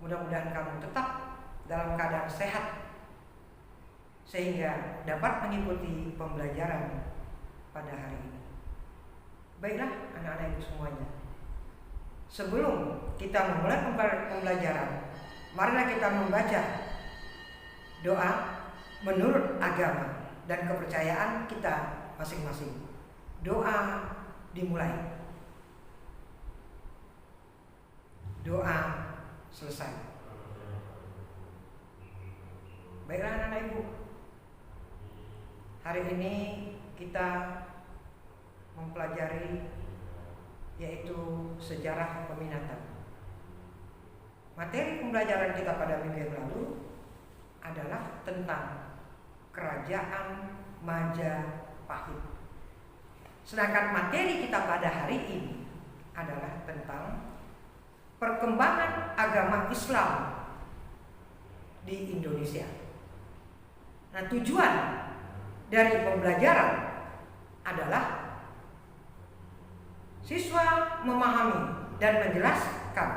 Mudah-mudahan kamu tetap dalam keadaan sehat sehingga dapat mengikuti pembelajaran pada hari ini. Baiklah anak-anak ibu semuanya, sebelum kita memulai pembelajaran, marilah kita membaca doa menurut agama dan kepercayaan kita masing-masing. Doa dimulai. Doa selesai. Baiklah anak-anak ibu, hari ini kita mempelajari yaitu sejarah peminatan. Materi pembelajaran kita pada minggu yang lalu adalah tentang Kerajaan Majapahit. Sedangkan materi kita pada hari ini adalah tentang perkembangan agama Islam di Indonesia. Nah, tujuan dari pembelajaran adalah siswa memahami dan menjelaskan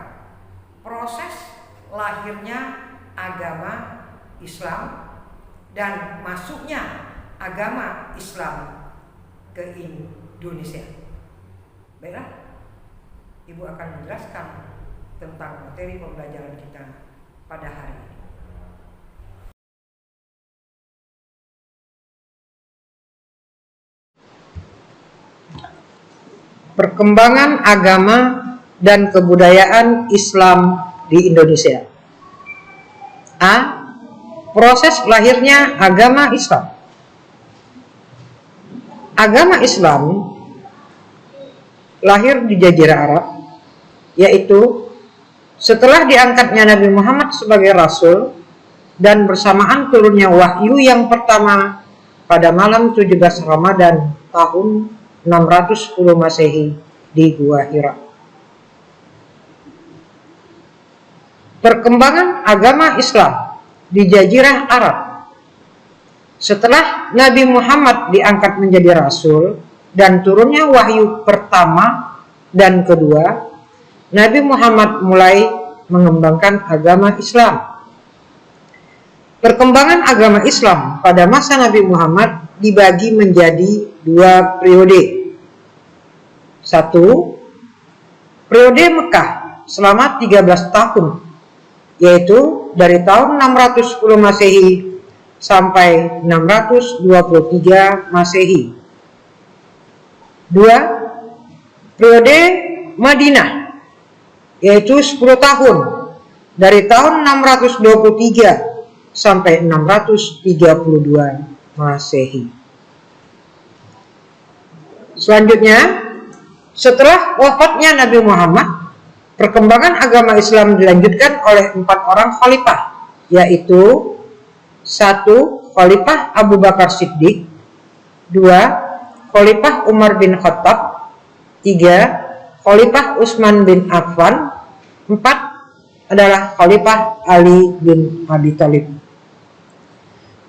proses lahirnya agama Islam dan masuknya agama Islam ke Indonesia. Baiklah, Ibu akan menjelaskan tentang materi pembelajaran kita pada hari ini. Perkembangan agama dan kebudayaan Islam di Indonesia. A. Proses lahirnya agama Islam. Agama Islam lahir di Jazirah Arab, yaitu setelah diangkatnya Nabi Muhammad sebagai Rasul dan bersamaan turunnya wahyu yang pertama pada malam 17 Ramadan tahun 610 Masehi di Gua Hira. Perkembangan agama Islam di Jazirah Arab. Setelah Nabi Muhammad diangkat menjadi Rasul dan turunnya wahyu pertama dan kedua, Nabi Muhammad mulai mengembangkan agama Islam. Perkembangan agama Islam pada masa Nabi Muhammad dibagi menjadi dua periode. Satu, periode Mekah selama 13 tahun, yaitu dari tahun 610 Masehi sampai 623 Masehi. Dua, periode Madinah, yaitu 10 tahun dari tahun 623 sampai 632 Masehi. Selanjutnya, setelah wafatnya Nabi Muhammad, perkembangan agama Islam dilanjutkan oleh 4 orang khalifah, yaitu 1. Khalifah Abu Bakar Siddiq, 2. Khalifah Umar bin Khattab, 3. Khalifah Utsman bin Affan, 4 adalah Khalifah Ali bin Abi Thalib.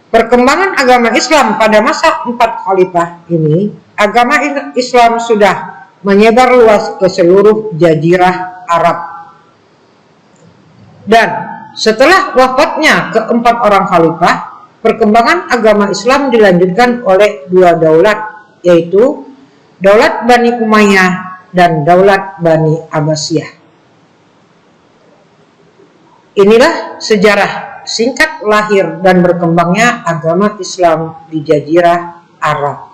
Perkembangan agama Islam pada masa 4 khalifah ini, agama Islam sudah menyebar luas ke seluruh Jazirah Arab. Dan setelah wafatnya keempat orang khalifah, perkembangan agama Islam dilanjutkan oleh 2 daulat, yaitu Daulat Bani Umayyah dan Daulat Bani Abbasiyah. Inilah sejarah singkat lahir dan berkembangnya agama Islam di Jazirah Arab.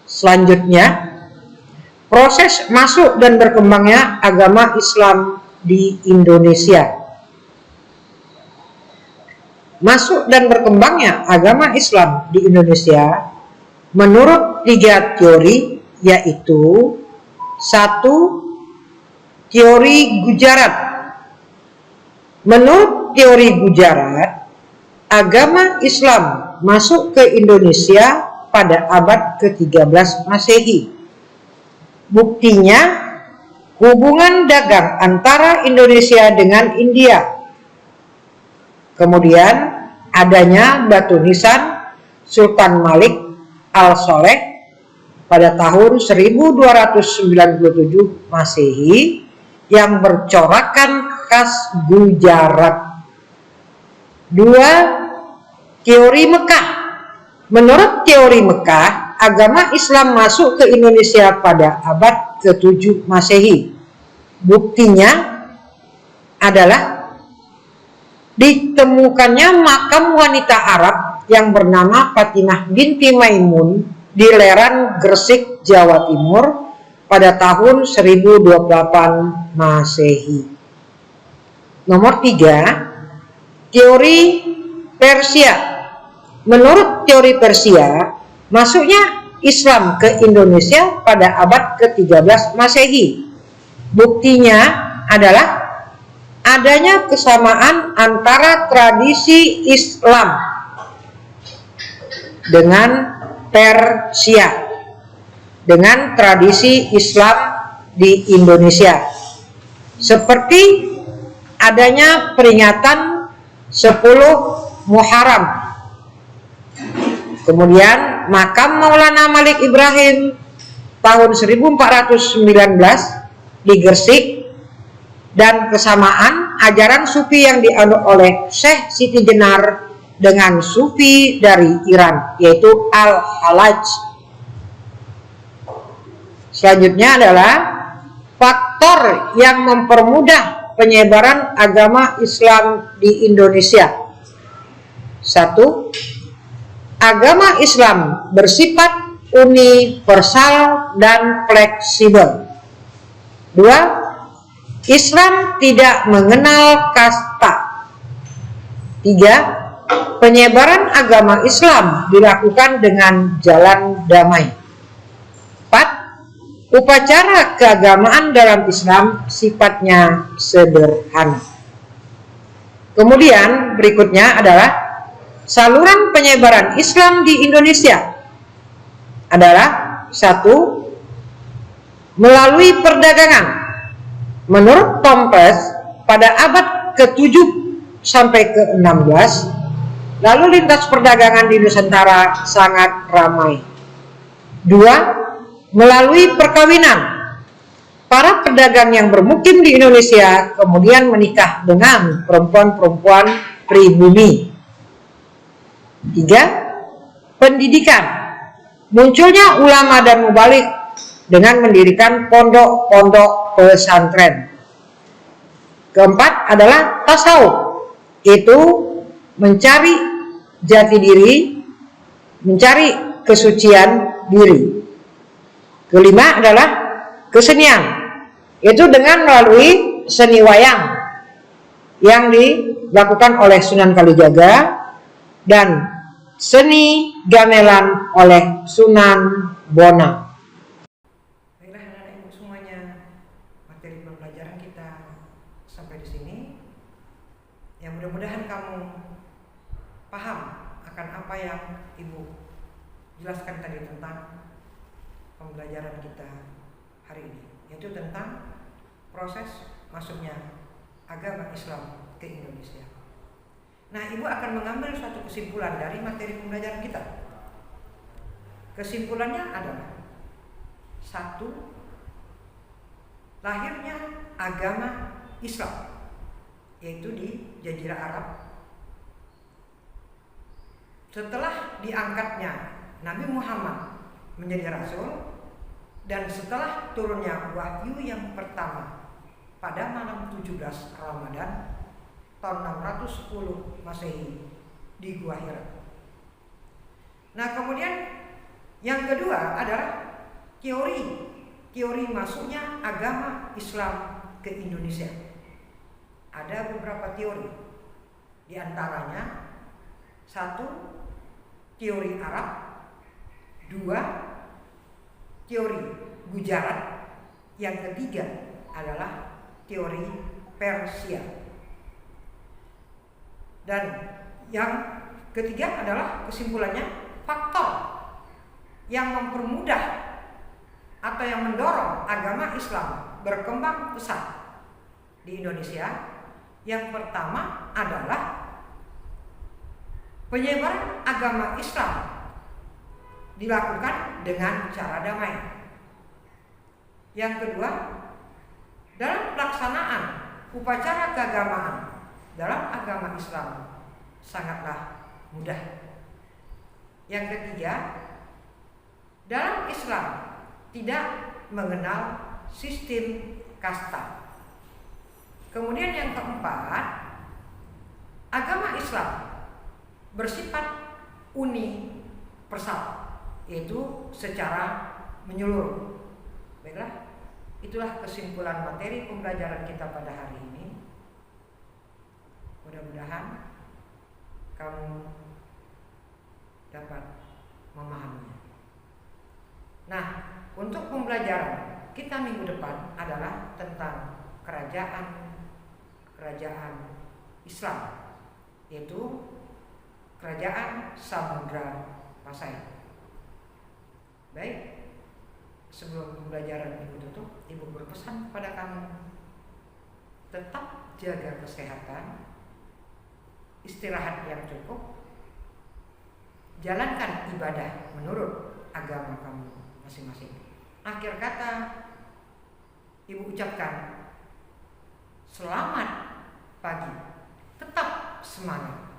Selanjutnya, proses masuk dan berkembangnya agama Islam di Indonesia. Masuk dan berkembangnya agama Islam di Indonesia menurut 3 teori, yaitu 1. Teori Gujarat. Menurut teori Gujarat, agama Islam masuk ke Indonesia pada abad ke-13 Masehi. Buktinya, hubungan dagang antara Indonesia dengan India. Kemudian adanya batu nisan Sultan Malik Al-Soleh pada tahun 1297 Masehi yang bercorakan markas Gujarat. 2. Teori Mekah. Menurut teori Mekah, agama Islam masuk ke Indonesia pada abad ke-7 Masehi. Buktinya adalah ditemukannya makam wanita Arab yang bernama Fatimah binti Maimun di Leran, Gresik, Jawa Timur pada tahun 1028 Masehi. Nomor 3, teori Persia. Menurut teori Persia, masuknya Islam ke Indonesia pada abad ke-13 Masehi. Buktinya adalah adanya kesamaan antara tradisi Islam dengan Persia, dengan tradisi Islam di Indonesia, seperti adanya peringatan 10 Muharram. Kemudian makam Maulana Malik Ibrahim tahun 1419 di Gresik, dan kesamaan ajaran Sufi yang dianut oleh Syekh Siti Jenar dengan Sufi dari Iran, yaitu Al-Halaj. Selanjutnya adalah faktor yang mempermudah penyebaran agama Islam di Indonesia. 1. Agama Islam bersifat universal dan fleksibel. 2. Islam tidak mengenal kasta. 3. Penyebaran agama Islam dilakukan dengan jalan damai. 4. Upacara keagamaan dalam Islam sifatnya sederhana. Kemudian berikutnya adalah saluran penyebaran Islam di Indonesia adalah 1. Melalui perdagangan. Menurut Tom Press, pada abad ke-7 sampai ke-16, lalu lintas perdagangan di Nusantara sangat ramai. 2. Melalui perkawinan. Para pedagang yang bermukim di Indonesia kemudian menikah dengan perempuan-perempuan pribumi. 3. Pendidikan. Munculnya ulama dan mubalik dengan mendirikan pondok-pondok pesantren. 4. adalah tasawuf, yaitu mencari jati diri, mencari kesucian diri. 5. adalah kesenian, yaitu dengan melalui seni wayang yang dilakukan oleh Sunan Kalijaga dan seni gamelan oleh Sunan Bonang. Baiklah anak-anak ibu semuanya, materi pembelajaran kita sampai di sini. Ya, mudah-mudahan kamu paham akan apa yang ibu jelaskan tadi tentang pembelajaran kita hari ini, yaitu tentang proses masuknya agama Islam ke Indonesia. Nah, ibu akan mengambil suatu kesimpulan dari materi pembelajaran kita. Kesimpulannya adalah 1. Lahirnya agama Islam, yaitu di Jazirah Arab, setelah diangkatnya Nabi Muhammad menjadi Rasul, dan setelah turunnya wahyu yang pertama pada malam 17 Ramadan tahun 610 Masehi di Gua Hira. Nah, kemudian yang kedua adalah teori masuknya agama Islam ke Indonesia. Ada beberapa teori, di antaranya 1. teori Arab, 2. teori Gujarat, yang ketiga adalah teori Persia. Dan yang ketiga adalah kesimpulannya faktor yang mempermudah atau yang mendorong agama Islam berkembang pesat di Indonesia. Yang pertama adalah penyebaran agama Islam dilakukan dengan cara damai. Yang kedua, dalam pelaksanaan upacara keagamaan dalam agama Islam sangatlah mudah. Yang ketiga, dalam Islam tidak mengenal sistem kasta. Kemudian yang keempat, agama Islam bersifat universal, yaitu secara menyeluruh. Baiklah, itulah kesimpulan materi pembelajaran kita pada hari ini. Mudah-mudahan kamu dapat memahaminya. Nah, untuk pembelajaran kita minggu depan adalah tentang kerajaan Islam, yaitu kerajaan Samudra Pasai. Baik, sebelum pembelajaran Ibu tutup, Ibu berpesan kepada kamu, tetap jaga kesehatan, istirahat yang cukup, jalankan ibadah menurut agama kamu masing-masing. Akhir kata, Ibu ucapkan selamat pagi, tetap semangat.